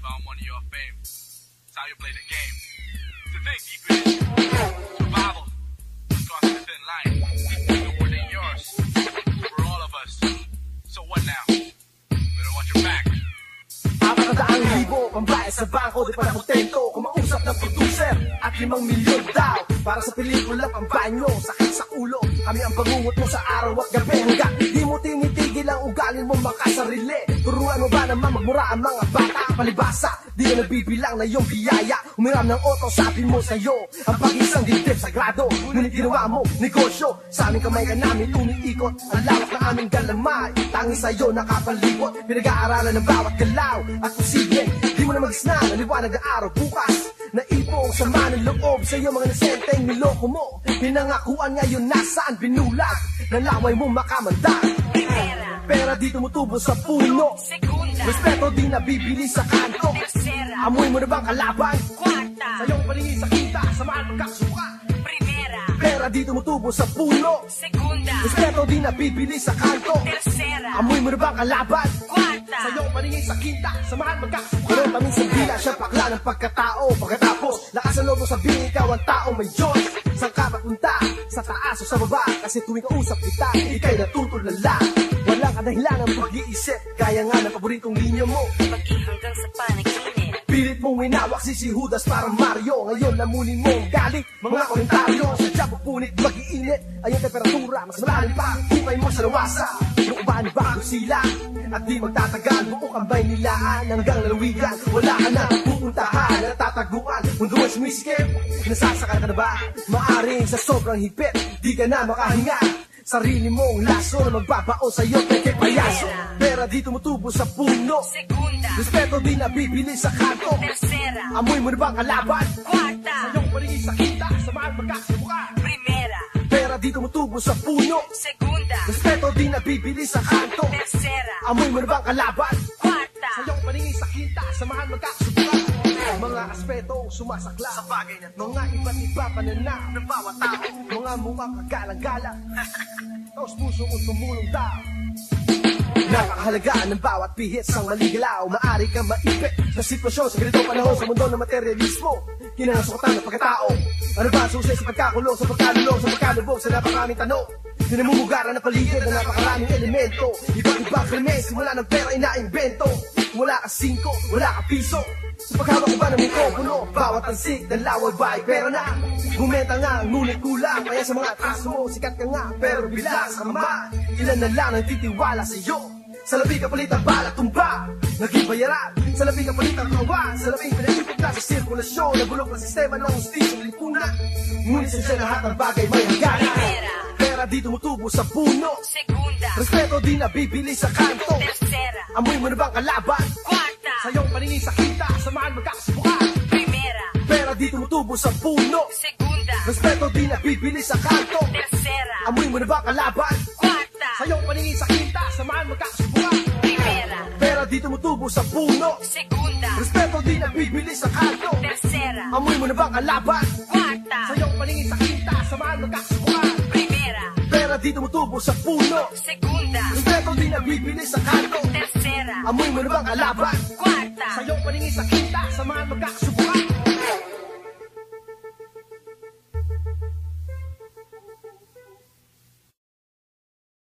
about money or fame. It's how you play the game. To think deep in it. Survival. Crossing the thin line. The world ain't yours. For all of us. So what now? Better watch your back. 400,000 pambayad sa bangko, di pa na kontento. Kumausap ng producer at 5 milyon daw. Para sa pelikula pang banyo, sakit sa ulo. Kami ang bangungot mo sa araw at gabi. Hanggang di mo tinitigil ang ugalin mo makasarili. Turuan mo ba naman magmura ang mga bata? Palibasa, di na nabibilang na iyong biyaya. Umiram ng oto, sabi mo sa'yo ang pag-isang dibdib sagrado. Ngunit ginawa mo negosyo. Sa aming kamay ka namin umiikot. Ang lawak na aming galamay, tangi sa'yo nakapalibot. Pinag-aaralan ng bawat galaw at posible di mo na magisna na liwanag ng araw bukas. Naipong sama ng loob sa iyo mga nasenteng niloko mo. Pinangakuan ngayon nasaan binulag. Nalaway mo makamanda. Pera di tumutubo sa puno. Respeto di nabibili sa kanto. Amoy mo na bang kalaban? Sa iyong paningin sa kita, samahan magkakasuka. Pera di tumutubo sa puno. Respeto di nabibili sa kanto. Amoy mo na bang kalaban? Sa iyong paningin sa kita, samahan magkakasuka. Pero paminsan bila siya pakla ng pagkatao. Pagkatapos, lakas ang loob mo sabihin ikaw ang tao may Diyos. Saan ka papunta? Sa taas o sa baba? Kasi tuwing kausap kita, ika'y natutulala. Walang kadahilan ng pag-iisip. Gaya nga ng paboritong linya mo, hanggang sa panaginip. pilit mong inawak si Judas parang Mario. Ngayon lamunin mong galit mga komentaryo. Sadya pupunit, mag-iinit ay ang temperatura. Mas malalim pa, hukay mo sa lawasa. Looban bago sila at di magtatagal. Buong kambay nilaan hanggang lalawigan. Wala ka na pupuntahan, natataguan. Mundo ay sumisikip, nasasakal ka na ba? Maaring sa sobrang hipit, di ka na makahinga. Sarili mong laso na magbabao sa'yo peke payaso. Pera di tumutubo sa puno. Respeto di nabibili sa kanto. Amoy mo na bang kalaban? Sa iyong paningin sa kita, samahan magkakasuka. Pera di tumutubo sa puno. Respeto di nabibili sa kanto. Amoy mo na bang kalaban? Sa iyong paningin sa kita, samahan magkakasuka. Mga aspetong sumasakla sa bagay na to. Mga iba't iba pananaw ng bawat tao. Mga mukhang kagalang-galang taos puso kong tumulong daw. Napakahalaga ng bawat pihit sang maligalaw. Maari kang maipit sa sitwasyon sa ganitong panahon. Sa mundo ng materialismo, kinasukatan ng pagkatao. Ano ba ang susi sa pagkakulong, sa pagkalulong, sa pagkalubog, sa napakaraming tanong? Pinamumugaran ng paligid ng napakaraming elemento. Iba't ibang krimen, simula ng pera inaimbento. Wala ka 5, wala ka piso. Sa paghawak ko ba ng mikropono, bawat tansik ng laway ba'y pera na. Bumenta nga, ngunit kulang. Kaya sa mga atraso mo, sikat ka nga, pero bilas ka man. Ilan na lang ang titiwala sa'yo. Sa labi ka palit ang bala tumba. Naging bayaran, sa labi ka palit ang kawan. Sa labi pinag-ipot na sa sirkulasyon. Nabulok ng sistema ng hustisya ng lipunan. Ngunit sa lahat ng bagay may hangganan. Pera di tumutubo sa puno. Respeto di nabibili sa kanto. Amoy mo na bang kalaban? Sa iyong paningin sa kita, samahan magkakasubukan. Pera di tumutubo sa puno. Respeto di nabibili sa kanto. Amoy mo na bang kalaban? Sa iyong paningin sa kita, samahan magkakasubukan. Pera di tumutubo sa puno. Respeto di nabibili sa kanto. Amoy mo na bang kalaban? Sa iyong paningin sa kita, samahan magkakasubukan. Pera di tumutubo sa puno. Respeto di nabibili sa kanto. Amoy mo na bang kalaban? Sa iyong paningin sa kita, samahan magkakasubukan.